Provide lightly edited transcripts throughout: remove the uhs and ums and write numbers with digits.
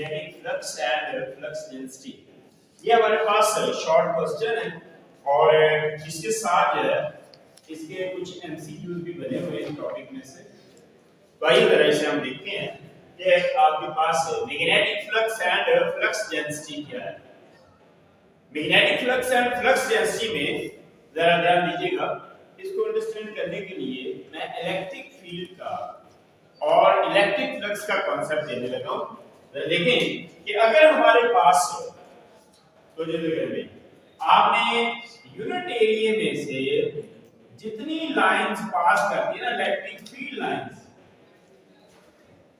Magnetic flux and flux density. ये हमारे पास short question है और इसके साथ इसके कुछ एमसीक्यूज भी बने हुए हैं टॉपिक में से। तो आइए जरा इसे हम देखते हैं कि आपके पास magnetic flux and flux density क्या है। Magnetic flux and flux density में जरा ध्यान दीजिएगा। इसको अंडरस्टैंड करने के लिए मैं इलेक्ट्रिक फील्ड का और इलेक्ट्रिक फ्लक्स का कॉन्सेप्ट देने लगा हूं। देखें कि अगर हमारे पास तो में आपने यूनिट एरिया में से जितनी लाइंस पास करती है ना, electric field lines,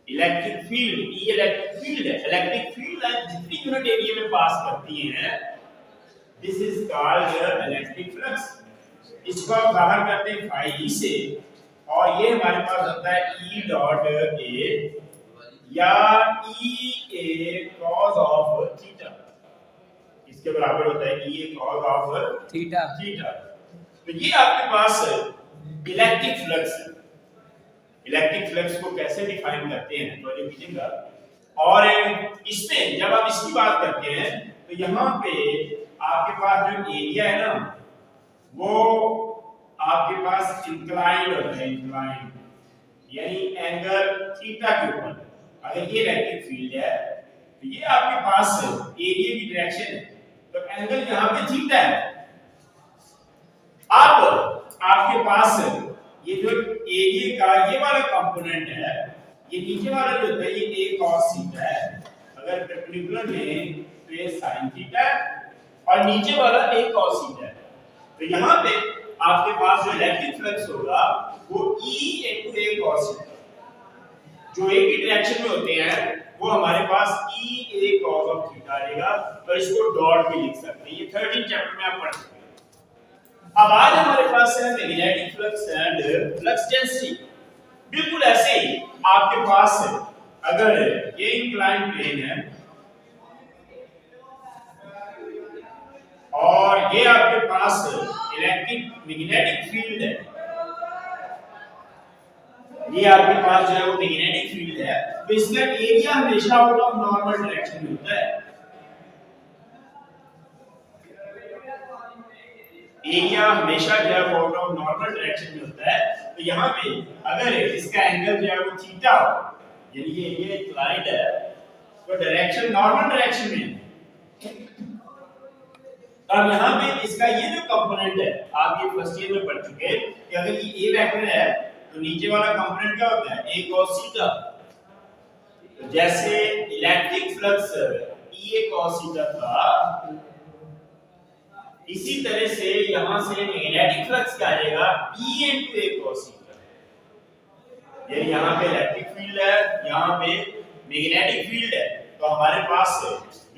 electric field ये इलेक्ट्रिक फील्ड है, इलेक्ट्रिक फील्ड लाइन जितनी यूनिट एरिया में पास करती हैं, this is called electric flux. इसको आप बाहर करते हैं फाई से और ये हमारे पास होता है E डॉट A या EA cos ऑफ थीटा। इसके बराबर होता है EA cos ऑफ थीटा। तो ये आपके पास इलेक्ट्रिक फ्लक्स है। इलेक्ट्रिक फ्लक्स को कैसे डिफाइन करते हैं तो ये कीजिएगा। और इसमें जब आप इसकी बात करते हैं तो यहाँ पे आपके पास जो एरिया है ना, वो आपके पास इंक्लाइंड होता है, इंक्लाइंड यानी एंगल थीटा के ऊपर। अगर ये इलेक्ट्रिक फील्ड है तो ये आपके पास एरिया की डायरेक्शन है, तो एंगल यहाँ पे थीटा है। अब आपके पास ये जो एरिया का ये वाला कंपोनेंट है, ये नीचे वाला जो है ये a cos थीटा है। अगर परपेंडिकुलर में तो ये sin थीटा है और नीचे वाला a cos थीटा है। तो यहाँ पे आपके पास जो इलेक्ट्रिक फ्लक्स होगा वो E into a cos theta, जो एक ही डायरेक्शन में होते हैं वो हमारे पास E a cos of theta आएगा। तो इसको डॉट भी लिख सकते हैं, ये 13 चैप्टर में आप पढ़ सकते हैं। अब आज हमारे पास है magnetic flux and flux density. बिल्कुल ऐसे ही आपके पास अगर ये इंक्लाइंड प्लेन है और ये आपके पास इलेक्ट्रिक मैग्नेटिक फील्ड है, ये आपके पास जो है वो मैग्नेटिक फील्ड है, तो इसका एरिया हमेशा आउट ऑफ नॉर्मल डायरेक्शन में होता है। एरिया हमेशा जो है वो आउट ऑफ नॉर्मल डायरेक्शन में होता है। तो यहाँ पे अगर इसका एंगल जो है वो थीटा हो, यानी ये एरिया इंक्लाइंड है, तो डायरेक्शन नॉर्मल डायरेक्शन में है। अब यहाँ पे इसका ये जो कंपोनेंट है, आप ये फर्स्ट ईयर में पढ़ चुके हैं कि अगर ये a वेक्टर है तो नीचे वाला कंपोनेंट क्या होता है, a cos थीटा। तो जैसे electric flux E a cos theta था, इसी तरह से यहां से मैग्नेटिक फ्लक्स क्या आएगा, E into a cos theta. यानी यहाँ पे इलेक्ट्रिक फील्ड है, यहाँ पे मैग्नेटिक फील्ड है, तो हमारे पास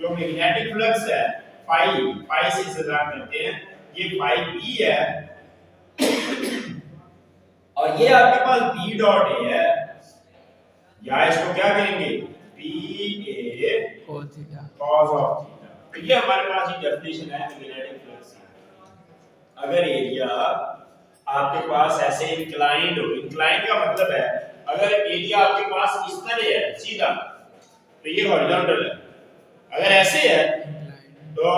जो मैग्नेटिक फ्लक्स है फाई से इंतजार करते हैं, ये फाई b है और ये आपके पास b डॉट a है, या इसको क्या कहेंगे b a cos theta. Of theta. तो ये हमारे पास ये डेफिनेशन है मैग्नेटिक फ्लक्स की। अगर एरिया आपके पास ऐसे इंक्लाइंड हो, इंक्लाइंड का मतलब है अगर एरिया आपके पास इस तरह है सीधा तो ये हॉरिजॉन्टल है, अगर ऐसे है तो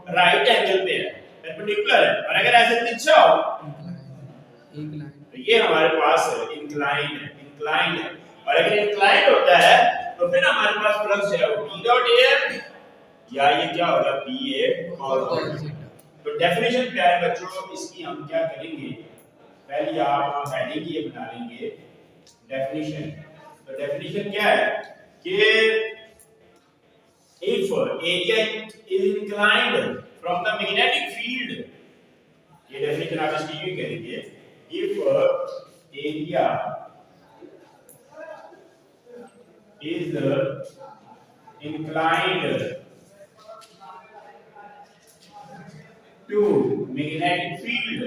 राइट एंगल पे है, परपेंडिकुलर है, और अगर ऐसे तिरछा हो तो ये हमारे पास इंक्लाइंड है, इंक्लाइंड है। और अगर इंक्लाइंड होता है तो फिर हमारे पास फ्लक्स है वो b डॉट a है, या ये क्या होगा b a cos थीटा। तो डेफिनेशन क्या है बच्चों, इसकी हम क्या करेंगे, पहले आप हेडिंग ये बना लेंगे डेफिनेशन। तो डेफिनेशन क्या है कि if area is inclined from the magnetic field, ये डेफिनेशन आप इसकी यूज करेंगे, if area is inclined to magnetic field,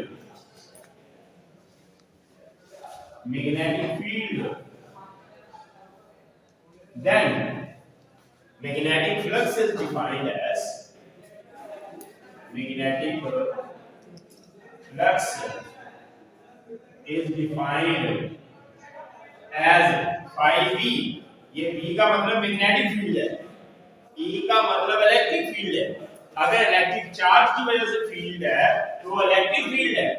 then magnetic flux is defined as magnetic flux is defined as phi b। ये b का मतलब magnetic field है, E का मतलब इलेक्ट्रिक फील्ड है। अगर इलेक्ट्रिक चार्ज की वजह से फील्ड है तो वो इलेक्ट्रिक फील्ड है,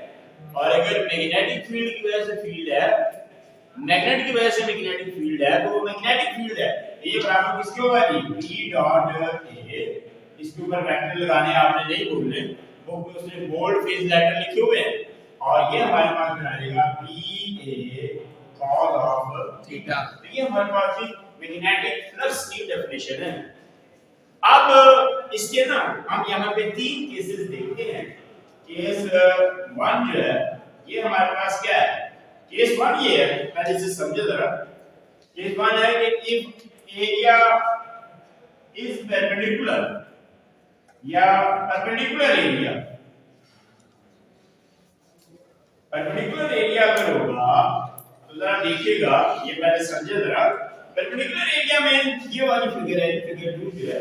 और अगर मैग्नेटिक फील्ड की वजह से फील्ड है, मैग्नेट की वजह से मैग्नेटिक फील्ड है, तो वो मैग्नेटिक फील्ड है। ये बराबर किसके होगा जी? B dot A। इसके ऊपर वेक्टर लगाने आपने नहीं भूलने, वो उसने बोल्ड फेज लेटर लिखे हुए हैं, और ये हमारे पास बना रहेगा BA cos ऑफ थीटा। तो ये हमारे पास की मैग्नेटिक फ्लक्स की डेफिनेशन है। अब इसके ना हम यहाँ पे तीन केसेस देखते हैं। केस 1 जो है ये हमारे पास क्या है? केस 1 ये है, पहले से समझे जरा। केस 1 है कि इफ एरिया इज परपेंडिकुलर या परपेंडिकुलर एरिया, परपेंडिकुलर एरिया अगर होगा तो जरा देखिएगा, ये पहले समझे जरा। परपेंडिकुलर एरिया में ये वाली फिगर है, फिगर 2 जो है,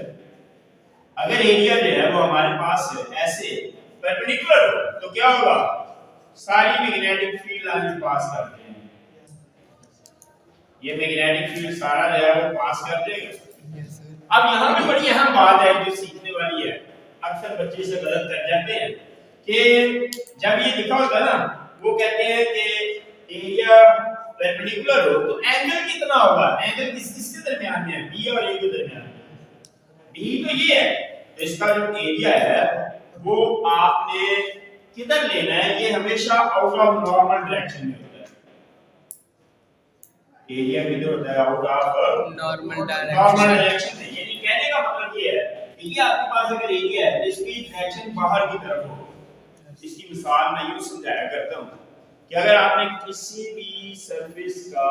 अगर एरिया जो है वो हमारे पास है ऐसे परपेंडिकुलर हो तो क्या होगा? सारी मैग्नेटिक फील्ड लाइन पास करते हैं, ये मैग्नेटिक फील्ड सारा जो है वो पास कर देगा। अब यहाँ पे बड़ी अहम बात है जो सीखने वाली है, अक्सर बच्चे से गलत कर जाते हैं कि जब ये लिखा होता है ना, वो कहते हैं कि एरिया परपेंडिकुलर हो तो एंगल कितना होगा? एंगल किसके दरमियान में है? बी और ए के दरमियान में। बी तो ये है, तो इसका जो एरिया है वो आपने किधर लेना है? ये हमेशा आउट ऑफ नॉर्मल डायरेक्शन में होता है। एरिया किधर होता है? आउट ऑफ नॉर्मल डायरेक्शन में। यानी कहने का मतलब ये है कि ये आपके पास अगर एरिया है, इसकी डायरेक्शन बाहर की तरफ हो। इसकी मिसाल मैं यूं समझाया करता हूं कि अगर आपने किसी भी सरफेस का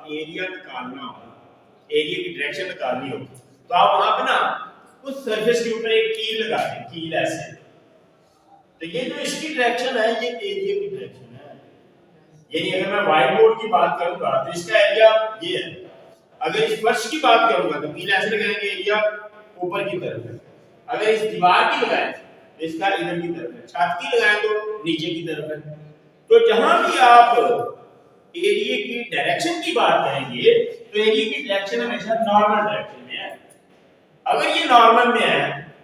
एरिया निकालना हो, एरिया की डायरेक्शन निकालनी हो, तो आप वहां पे ना उस सरफेस के ऊपर एक कील लगा दें, कील ऐसे। तो ये जो इसकी डायरेक्शन है ये एरिया की डायरेक्शन है। यानी अगर मैं व्हाइट बोर्ड की बात करूंगा तो इसका एरिया ये है। अगर इस फर्श की बात करूंगा तो कील ऐसे लगाएंगे, एरिया ऊपर की तरफ है। अगर इस दीवार की लगाएं तो इसका इधर की तरफ है। छत की लगाएं तो नीचे की तरफ है। तो जहां भी आप एरिया की डायरेक्शन की बात करेंगे तो एरिया की डायरेक्शन हमेशा नॉर्मल डायरेक्शन में है। अगर ये नॉर्मल में है,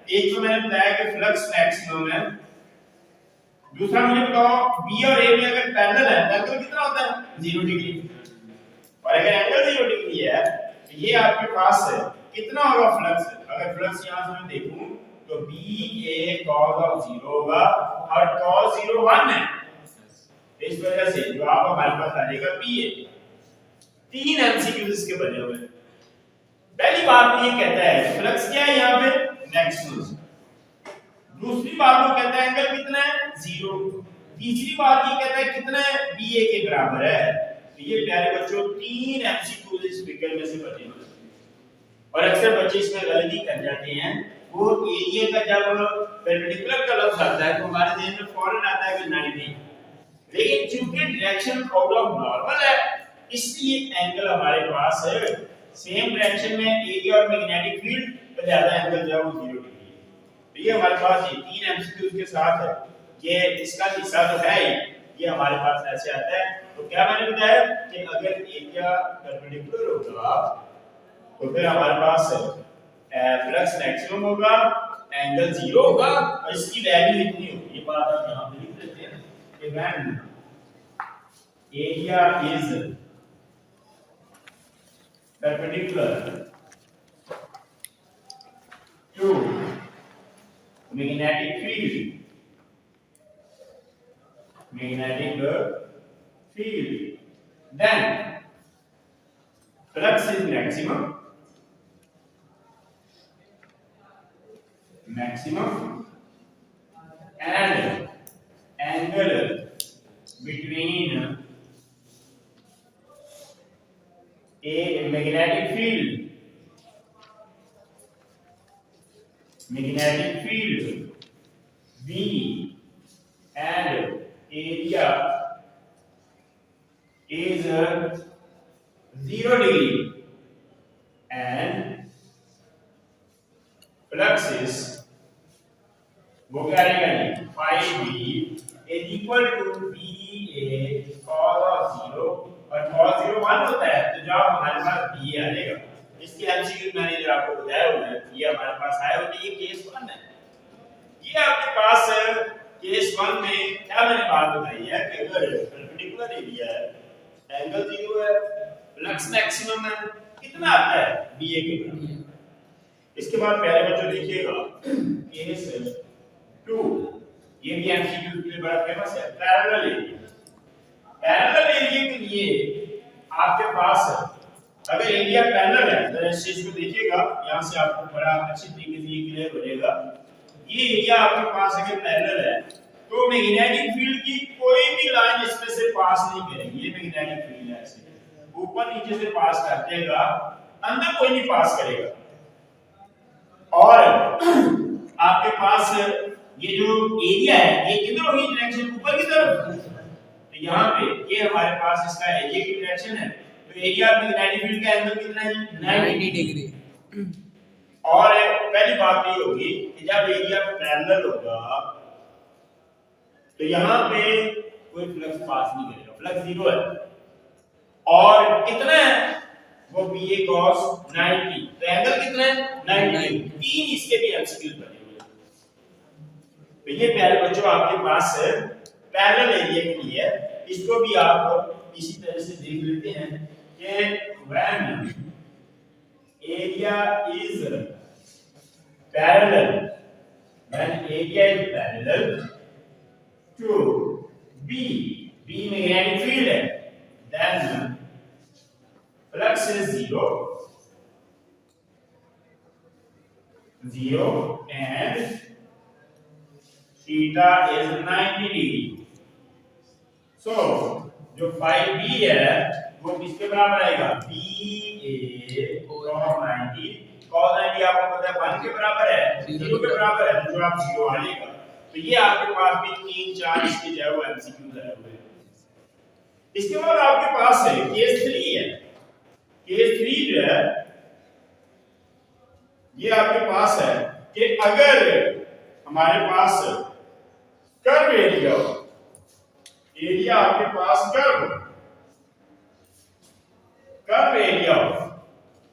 एक तो मैंने बताया कि फ्लक्स मैक्सिमम है, दूसरा मुझे बताओ बी और ए में अगर पैरेलल है तो एंगल कितना होता है? 0 डिग्री। और अगर एंगल 0 डिग्री है तो ये आपके पास है कितना होगा फ्लक्स? अगर फ्लक्स यहां से मैं देखूं तो बी ए cos ऑफ 0 होगा, और cos 0 1 है। इस वजह से जवाब हमारे पास आ जाएगा बी ए। तीन एमसीक्यूज इसके बने हुए हैं। पहली बात ये कहता है फ्लक्स क्या है यहाँ पे? मैक्सिमम। दूसरी बात वो कहता है एंगल कितना है? 0। तीसरी बात ये कहता है कितना है? बी ए के बराबर है। तो ये प्यारे बच्चों तीन एमसीक्यूज इस फिगर में से बने हुए हैं, और अक्सर बच्चे इसमें गलती कर जाते हैं। वो एरिया का जब परपेंडिकुलर का लफ्ज आता है तो हमारे ध्यान में फौरन आता है कि 90, लेकिन चूंकि डायरेक्शन आउट ऑफ नॉर्मल है इसलिए एंगल हमारे पास है सेम डायरेक्शन में एरिया और मैग्नेटिक फील्ड तो ज्यादा एंगल जो है वो 0 डिग्री है। तो ये हमारे पास ये तीन एमसीक्यूज के साथ है। ये इसका हिस्सा तो है ही, ये हमारे पास ऐसे आता है। तो क्या मैंने बताया कि अगर एरिया परपेंडिकुलर होगा तो फिर हमारे पास फ्लक्स मैक्सिमम होगा, एंगल 0 होगा, और इसकी वैल्यू इतनी होगी। ये बात आप यहां पे लिख देते हैं कि when area is perpendicular to magnetic field, then flux is maximum, and angle between a magnetic field B and area is 0 degree, and flux is वो क्या रहेगा जी phi b is equal to BA cos of 0, और cos 0 1 होता है तो जवाब हमारे पास B आ जाएगा। इसकी एमसीक्यू मैंने आपको बताया हुआ है, ये हमारे पास आया हुआ है, ये केस 1 है। ये आपके पास केस 1 में क्या मैंने बात बताई है कि अगर परपेंडिकुलर एरिया है, एंगल 0 है, फ्लक्स मैक्सिमम है, कितना आता है BA के बराबर। इसके बाद पहले बच्चों देखिएगा केस 2, ये भी एमसीक्यू के लिए बड़ा फेमस है, पैरेलल एरिया। पैरेलल एरिया के लिए आपके पास अगर एरिया पैरेलल है तो इस चीज को देखिएगा, यहां से आपको बड़ा अच्छी तरीके से ये क्लियर हो जाएगा। ये एरिया आपके पास अगर पैरेलल है तो मैग्नेटिक फील्ड की कोई भी लाइन इसमें से पास नहीं करेगी। ये मैग्नेटिक फील्ड है, ऐसे ऊपर नीचे से पास कर देगा, अंदर कोई नहीं पास करेगा। और आपके पास ये जो एरिया है ये किधर होगी, डायरेक्शन ऊपर की तरफ। तो यहाँ पे ये हमारे पास इसका एरिया की डायरेक्शन है, तो एरिया ऑफ मैग्नेटिक फील्ड का एंगल कितना है, 90 डिग्री। और पहली बात ये होगी कि जब एरिया पैरेलल होगा तो यहाँ पे कोई फ्लक्स पास नहीं करेगा, फ्लक्स 0 है। और कितना है वो BA cos 90, तो एंगल कितना है 90। तीन इसके भी एमसीक्यू बने हुए हैं। तो ये प्यारे बच्चों आपके पास पैरेलल एरिया के लिए, इसको भी आप इसी तरह से देख लेते हैं कि when area is parallel, when area is parallel to B magnetic field है, then flux is 0 and theta is 90 degree। So जो phi B है वो किसके बराबर आएगा, BA cos 90। cos 90 आपको पता है 1 के बराबर है, 0 के बराबर है, तो आप 0 आ जाएगा। तो ये आपके पास भी 3-4 इसके जो है वो एमसीक्यू है। इसके बाद आपके पास है केस 3 है। केस 3 जो है ये आपके पास है कि अगर हमारे पास कर्व एरिया हो, एरिया आपके पास कर्व एरिया हो,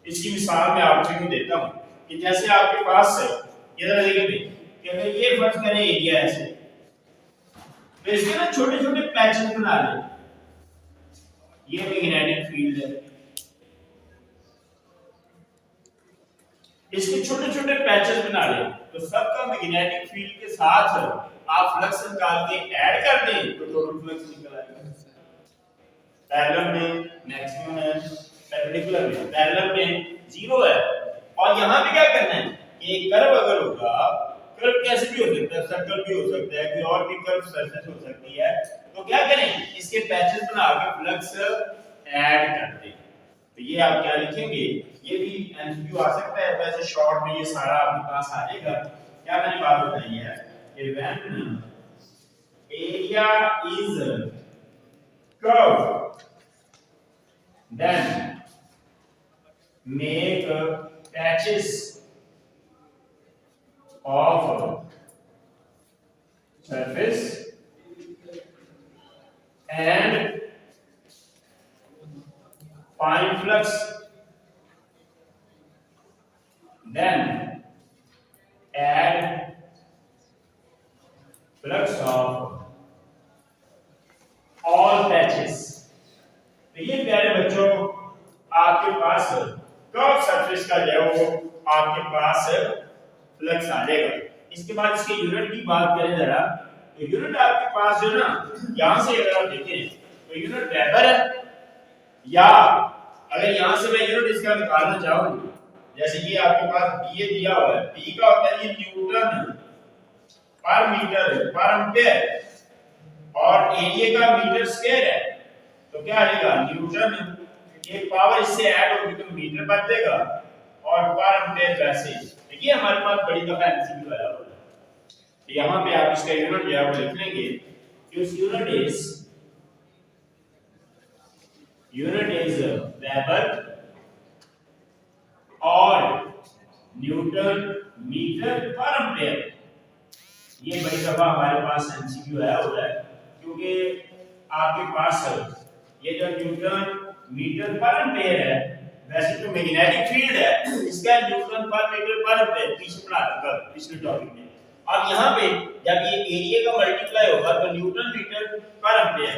इसकी मिसाल मैं आपको देता हूं कि जैसे आपके पास ये जरा देखिए कि अगर ये फर्ज करें एरिया ऐसे, तो इसके ना छोटे छोटे पैचेस बना लें। ये मैग्नेटिक फील्ड है, इसके छोटे छोटे पैचेस बना लें, तो सबका मैग्नेटिक फील्ड के साथ आप फ्लक्स निकाल के ऐड कर दें तो टोटल फ्लक्स निकल आएगा। पैरेलल में मैक्सिमम है, परपेंडिकुलर में पैरेलल में 0 है। और यहां पे क्या करना है कि एक कर्व अगर होगा, कर्व कैसे भी हो सकता है, सर्कल भी हो सकता है, कोई और भी कर्व सरफेस हो सकती है, तो क्या करें इसके पैचेस बना के फ्लक्स ऐड कर दें। तो ये आप क्या लिखेंगे, ये भी एमसीक्यू आ सकता है, वैसे शॉर्ट में ये सारा आपके पास आ जाएगा। क्या मैंने बात बताई है कि when area is curve then make patches of surface and find flux, then add flux of all patches। तो ये प्यारे बच्चों आपके पास कर्व सरफेस का जो है वो आपके पास फ्लक्स आ जाएगा। इसके बाद इसके यूनिट की बात करें जरा, तो यूनिट आपके पास जो ना यहां से अगर आप देखें तो यूनिट वेबर है, या अगर यहां से मैं यूनिट इसका निकालना चाहूं, जैसे ये आपके पास BA दिया हुआ है, B का होता है ये न्यूटन पर मीटर पर एम्पीयर, और एरिया का मीटर स्क्वायर है, तो क्या आएगा न्यूटन, एक पावर इससे ऐड होगी तो मीटर बन जाएगा, और पर एम्पीयर वैसे। देखिए हमारे पास बड़ी दफा एमसीक्यू आया हुआ है, तो यहां पे आप इसका यूनिट जो है वो लिख लेंगे कि उस यूनिट इज वेबर और न्यूटन मीटर पर एम्पीयर। ये बड़ी दफा हमारे पास एमसीक्यू आया हुआ है, क्योंकि आपके पास ये जो न्यूटन मीटर पर एम्पीयर है वैसे तो मैग्नेटिक फील्ड है, इसका न्यूटन पर मीटर पर एम्पीयर पीछे पढ़ा था पिछले टॉपिक में। अब यहाँ पे जब ये एरिया का मल्टीप्लाई होगा तो न्यूटन मीटर पर एम्पीयर,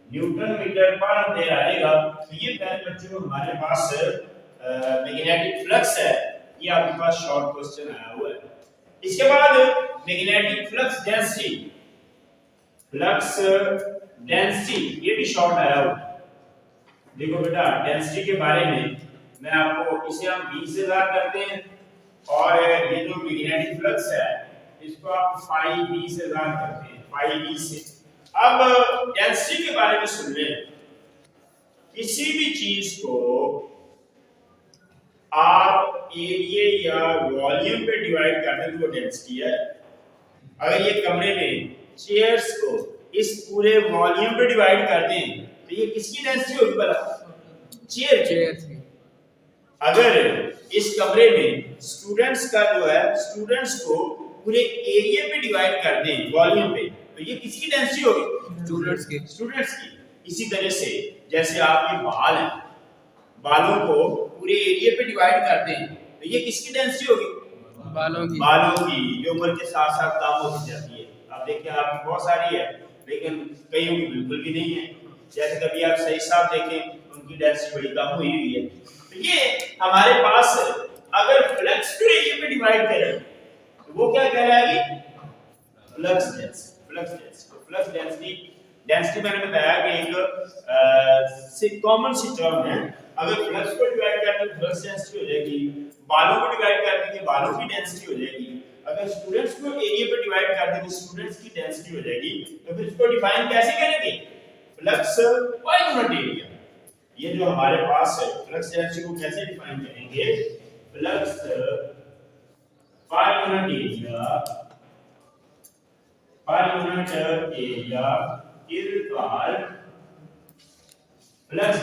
न्यूटन मीटर पर एम्पीयर आएगा। तो ये प्यारे बच्चों हमारे पास मैग्नेटिक फ्लक्स है, ये आपके पास शॉर्ट क्वेश्चन आया हुआ है। इसके बाद magnetic flux density, flux density ये भी शॉर्ट आया हुआ है। देखो बेटा डेंसिटी के बारे में मैं आपको, इसे हम v से ज़ाहिर करते हैं और ये जो मैग्नेटिक फ्लक्स है इसको आप फाई v से ज़ाहिर करते हैं, फाई v से। अब डेंसिटी के बारे में सुन ले, किसी भी चीज को आप एरिया या वॉल्यूम पे डिवाइड कर दें तो वो डेंसिटी है। अगर ये कमरे में चेयर्स को इस पूरे वॉल्यूम पे डिवाइड कर दें तो ये किसकी डेंसिटी होगी भला? चेयर की। अगर इस कमरे में स्टूडेंट्स का जो है, स्टूडेंट्स को पूरे एरिया पे डिवाइड कर दें वॉल्यूम पे तो ये किसकी डेंसिटी होगी? स्टूडेंट्स की। इसी तरह से जैसे आपके बाल हैं, बालों को पूरे एरिया पे डिवाइड कर दें तो ये किसकी डेंसिटी होगी? बालों की, जो उम्र के साथ साथ कम होती जाती है। आप देखिए आपकी बहुत सारी है लेकिन कईयों की बिल्कुल भी नहीं है। जैसे कभी आप सही साहब देखें उनकी डेंसिटी बड़ी कम हुई हुई है। तो ये हमारे पास अगर फ्लक्स को एरिया पे डिवाइड करें तो वो क्या कहलाएगी? Flux density. फ्लक्स डेंसिटी मैंने बताया कि एक कॉमन सी टर्म है। अगर फ्लक्स को डिवाइड करते तो फ्लक्स डेंसिटी हो जाएगी, बालों को डिवाइड करते तो बालों की डेंसिटी हो जाएगी, अगर स्टूडेंट्स को एरिया पे डिवाइड कर दें तो स्टूडेंट्स की डेंसिटी हो जाएगी। तो फिर इसको डिफाइन कैसे करेंगे? फ्लक्स पर यूनिट एरिया। ये जो हमारे पास है फ्लक्स डेंसिटी को कैसे डिफाइन करेंगे? फ्लक्स पर unit area is called flux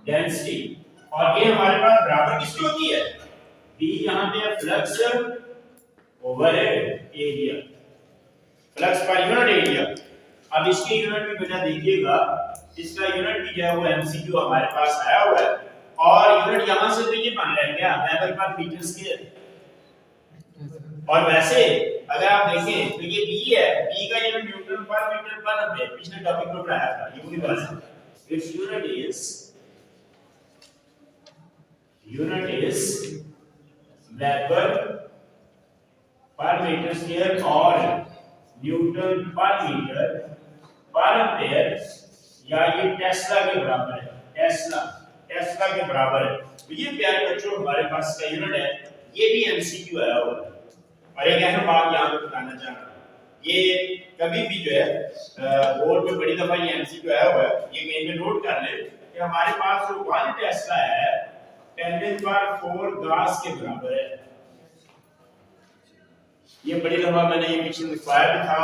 density. और ये हमारे पास बराबर किसकी होती है? b यहां पे है फ्लक्स ओवर एरिया, फ्लक्स पर यूनिट एरिया। अब इसकी यूनिट भी बेटा देखिएगा, इसका यूनिट भी जो है वो एमसीक्यू हमारे पास आया हुआ है और यूनिट यहां से तो ये बन रहा है क्या? वेबर पर मीटर स्क्वायर। और वैसे अगर आप देखें तो ये b है, b का यूनिट न्यूटन पर मीटर पर एम्पीयर पिछले टॉपिक में पढ़ाया था, ये भी बस इट्स यूनिट इज वेबर पर मीटर स्क्वायर और न्यूटन पर मीटर पर एम्पीयर, या ये टेस्ला के बराबर है, टेस्ला के बराबर है। तो ये प्यारे बच्चों हमारे पास का यूनिट है, ये भी एमसीक्यू आया हुआ है। और एक अहम बात यहाँ पे बताना चाह रहा हूँ, ये कभी भी जो है बोर्ड में बड़ी दफा ये एमसीक्यू आया हुआ है, ये कहीं पे नोट कर ले कि हमारे पास जो 1 टेस्ला है 10⁴ गास के बराबर है। ये बड़ी दफा मैंने ये पीछे लिखवाया भी था।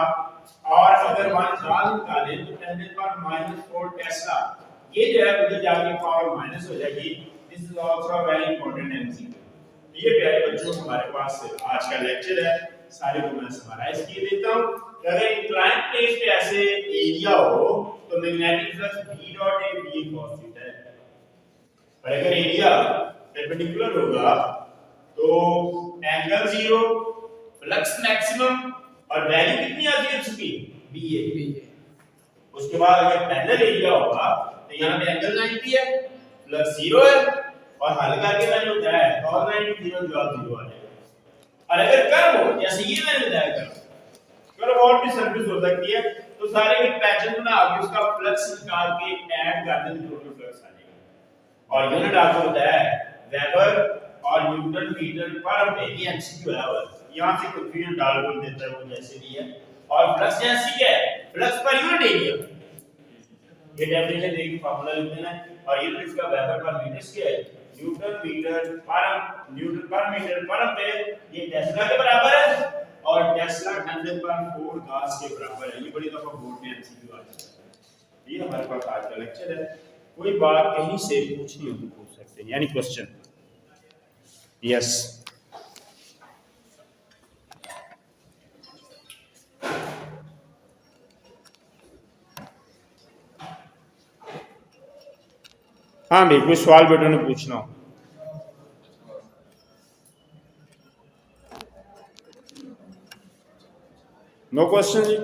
और अगर 1 गास निकालें तो 10⁻⁴ टेस्ला, ये जो है उधर जाके पावर माइनस हो जाएगी। This is also a very important MCQ. ये प्यारे बच्चों हमारे पास आज का लेक्चर है, सारे को मैं समराइज किए देता हूं। अगर इंक्लाइंड प्लेन पे ऐसे एरिया हो तो magnetic flux v dot a b cos theta है। और अगर एरिया परपेंडिकुलर होगा तो एंगल 0, फ्लक्स मैक्सिमम और वैल्यू कितनी आती है उसकी? ba। उसके बाद अगर पैरेलल एरिया होगा तो यहां पे एंगल 90 है, फ्लक्स 0 है और हल करके मैंने बताया है cos 90 0 जवाब 0 आ जाएगा। और अगर कर्व हो जैसे ये मैंने बताया कर्व और भी सर्फेस हो सकती है तो सारे के पैटर्न बना के उसका फ्लक्स निकाल के ऐड कर दें तो टोटल फ्लक्स आ जाएगा। और यूनिट आपको बताया है वेबर और न्यूटन मीटर पर एम्पीयर, ये एमसीक्यू है और यहां से कंफ्यूजन डाल बोल देता है वो जैसे भी है। और फ्लक्स डेंसिटी क्या है? फ्लक्स पर यूनिट एरिया, ये डेफिनेशन देके फार्मूला लिख देना है। और यूनिट इसका वेबर पर मीटर स्क्वायर, न्यूटन पर मीटर पर एम्पीयर, ये टेस्ला के बराबर है और टेस्ला 10⁴ गास के बराबर है। ये बड़ी दफा बोर्ड में एमसीक्यू आ जाता है। ये हमारे पास आज का लेक्चर है। कोई बात कहीं से पूछनी हो तो पूछ सकते हैं, यानी क्वेश्चन। यस हाँ भाई, कोई सवाल बेटों ने पूछना हो? नो क्वेश्चन जी।